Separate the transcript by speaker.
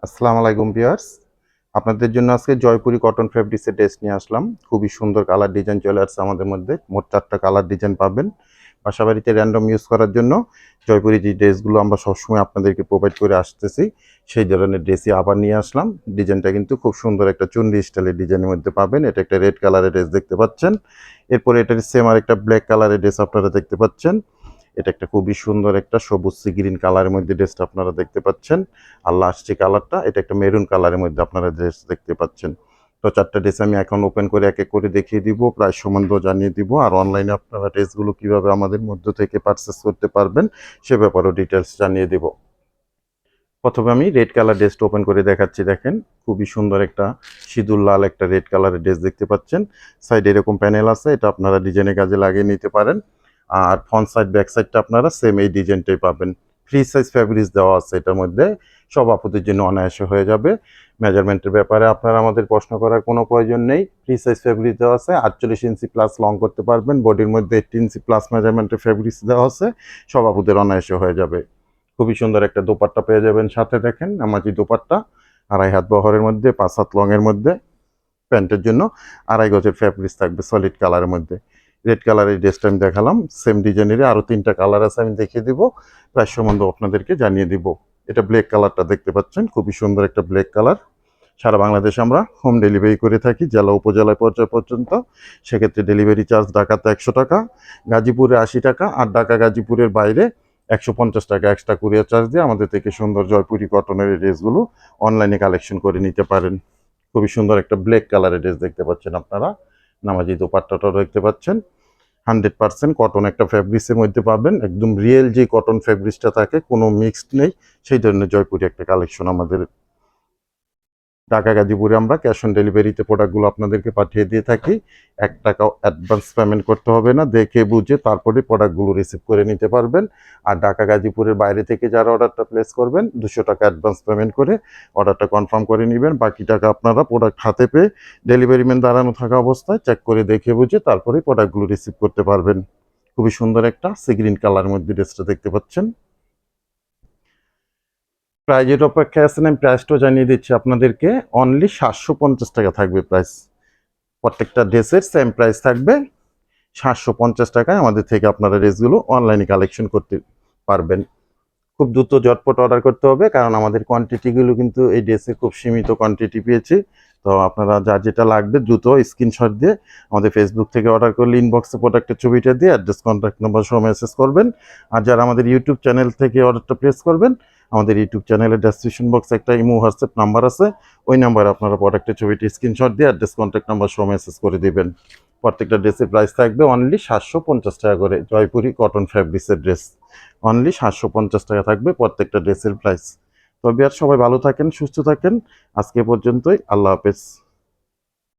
Speaker 1: আসসালামু আলাইকুম ভিউয়ার্স। আপনাদের জন্য আজকে জয়পুরি কটন ফেব্রিক্সের ড্রেস নিয়ে আসলাম। খুবই সুন্দর কালার ডিজাইন চলে আসছে আমাদের মধ্যে। মোট 4টা কালার ডিজাইন পাবেন। বাসাবাড়িতে র্যান্ডম ইউজ করার জন্য জয়পুরি যে ড্রেসগুলো আমরা সবসময় আপনাদেরকে প্রোভাইড করে আসতেছি, সেই ধরনের ড্রেসই আবার নিয়ে আসলাম। ডিজাইনটা কিন্তু খুব সুন্দর একটা চুনরি স্টাইলের ডিজাইনের মধ্যে পাবেন। এটা একটা রেড কালারের ড্রেস দেখতে পাচ্ছেন। এরপরে এটার সেম আর একটা ব্ল্যাক কালারের ড্রেস আপনারা দেখতে পাচ্ছেন। এটা একটা খুবই সুন্দর একটা সবুজ সি গ্রিন কালারের মধ্যে ড্রেসটা আপনারা দেখতে পাচ্ছেন। আর লাস্ট যে কালারটা এটা একটা মেরুন কালারের মধ্যে আপনারা ড্রেস দেখতে পাচ্ছেন। তো 4টা ড্রেস আমি এখন ওপেন করে এক এক করে দেখিয়ে দিব, প্রাইস সম্বন্ধেও জানিয়ে দিব, আর অনলাইনে আপনারা ড্রেসগুলো কিভাবে আমাদের মধ্য থেকে পারচেস করতে পারবেন সে ব্যাপারেও ডিটেলস জানিয়ে দিব। প্রথমে আমি রেড কালার ড্রেসটা ওপেন করে দেখাচ্ছি। দেখেন খুবই সুন্দর একটা সিঁদুর লাল একটা রেড কালারের ড্রেস দেখতে পাচ্ছেন। সাইডে এরকম প্যানেল আছে, এটা আপনারা ডিজাইনের কাজে লাগিয়ে নিতে পারেন। আর ফ্রন্ট সাইড ব্যাক সাইডটা আপনারা সেম এই ডিজাইনটাই পাবেন। ফ্রি সাইজ ফ্যাব্রিক্স দেওয়া আছে এটার মধ্যে, সব আপুদের জন্য অনায়াসে হয়ে যাবে। মেজারমেন্টের ব্যাপারে আপনারা আমাদের প্রশ্ন করার কোনো প্রয়োজন নেই। ফ্রি সাইজ ফ্যাব্রিক্স দেওয়া আছে, 48 ইঞ্চি প্লাস লং করতে পারবেন। বডির মধ্যে 18 ইঞ্চি প্লাস মেজারমেন্টের ফ্যাব্রিক্স দেওয়া আছে, সব আপুদের অনায়াসে হয়ে যাবে। খুবই সুন্দর একটা দোপাট্টা পেয়ে যাবেন সাথে। দেখেন নামাজি দোপাট্টা, 2.5 হাত বহরের মধ্যে, 5 হাত লংয়ের মধ্যে। প্যান্টের জন্য 2.5 গজের ফ্যাব্রিক্স থাকবে সলিড কালারের মধ্যে। রেড কালারের ড্রেসটা আমি দেখালাম, সেম ডিজাইনেরই আরও 3টা কালার আছে, আমি দেখিয়ে দিব। প্রাইস সম্বন্ধে আপনাদেরকে জানিয়ে দিব। এটা ব্ল্যাক কালারটা দেখতে পাচ্ছেন, খুবই সুন্দর একটা ব্ল্যাক কালার। সারা বাংলাদেশে আমরা হোম ডেলিভারি করে থাকি, জেলা উপজেলায় পর্যায় পর্যন্ত। সেক্ষেত্রে ডেলিভারি চার্জ ঢাকাতে 100 টাকা, গাজীপুরে 80 টাকা, আর ঢাকা গাজীপুরের বাইরে 150 টাকা এক্সট্রা কুরিয়ার চার্জ দিয়ে আমাদের থেকে সুন্দর জয়পুরি কটনের এই ড্রেসগুলো অনলাইনে কালেকশন করে নিতে পারেন। খুবই সুন্দর একটা ব্ল্যাক কালারের ড্রেস দেখতে পাচ্ছেন আপনারা। নামাজি দোপাট্টাটাও দেখতে পাচ্ছেন। 100% কটন একটা ফ্যাব্রিক্সের মধ্যে পাবেন, একদম রিয়েল যে কটন ফ্যাব্রিক্সটা থাকে, কোনো মিক্সড নেই, সেই ধরনের জয়পুরি একটা কালেকশন আমাদের। ঢাকা গাজীপুরে আমরা ক্যাশ অন ডেলিভারিতে প্রোডাক্টগুলো আপনাদেরকে পাঠিয়ে দিয়ে থাকি। 1 টাকাও অ্যাডভান্স পেমেন্ট করতে হবে না, দেখে বুঝে তারপরে প্রোডাক্টগুলো রিসিভ করে নিতে পারবেন। আর ঢাকা গাজীপুরের বাইরে থেকে যারা অর্ডারটা প্লেস করবেন 200 টাকা অ্যাডভান্স পেমেন্ট করে অর্ডারটা কনফার্ম করে নেবেন। বাকি টাকা আপনারা প্রোডাক্ট হাতে পেয়ে ডেলিভারি ম্যান দাঁড়ানো থাকা অবস্থায় চেক করে দেখে বুঝে তারপরে প্রোডাক্টগুলো রিসিভ করতে পারবেন। খুবই সুন্দর একটা সি গ্রিন কালারের মধ্যে ড্রেসটা দেখতে পাচ্ছেন। প্রাইজের অপেক্ষায় আছেন, আমি প্রাইসটাও জানিয়ে দিচ্ছি আপনাদেরকে। অনলি 750 টাকা থাকবে প্রাইস। প্রত্যেকটা ড্রেসের সেম প্রাইস থাকবে। 750 টাকায় আমাদের থেকে আপনারা ড্রেসগুলো অনলাইনে কালেকশন করতে পারবেন। খুব দ্রুত ঝটপট অর্ডার করতে হবে, কারণ আমাদের কোয়ান্টিটিগুলো কিন্তু এই ড্রেসে খুব সীমিত কোয়ান্টিটি পেয়েছি। তো আপনারা যার যেটা লাগবে দ্রুত স্ক্রিনশট দিয়ে আমাদের ফেসবুক থেকে অর্ডার করলে ইনবক্সে প্রোডাক্টের ছবিটা দিয়ে অ্যাড্রেস কন্ট্যাক্ট নাম্বার সহ মেসেজ করবেন। আর যারা আমাদের ইউটিউব চ্যানেল থেকে অর্ডারটা প্লেস করবেন, আমাদের ইউটিউব চ্যানেলের ডেসক্রিপশন বক্সে একটা ইমো হোয়াটসঅ্যাপ নাম্বার আছে, ওই নাম্বারে আপনারা প্রোডাক্টের ছবিটি স্ক্রিনশট দিয়ে অ্যাড্রেস কন্ট্যাক্ট নাম্বার সহ মেসেজ করে দিবেন। প্রত্যেকটা ড্রেসের প্রাইস থাকবে অনলি 750 টাকা করে। জয়পুরি কটন ফ্যাব্রিক্সের ড্রেস অনলি 750 টাকা থাকবে প্রত্যেকটা ড্রেসের প্রাইস। তবে আর সবাই ভালো থাকেন, সুস্থ থাকেন। আজকে পর্যন্তই, আল্লাহ হাফেজ।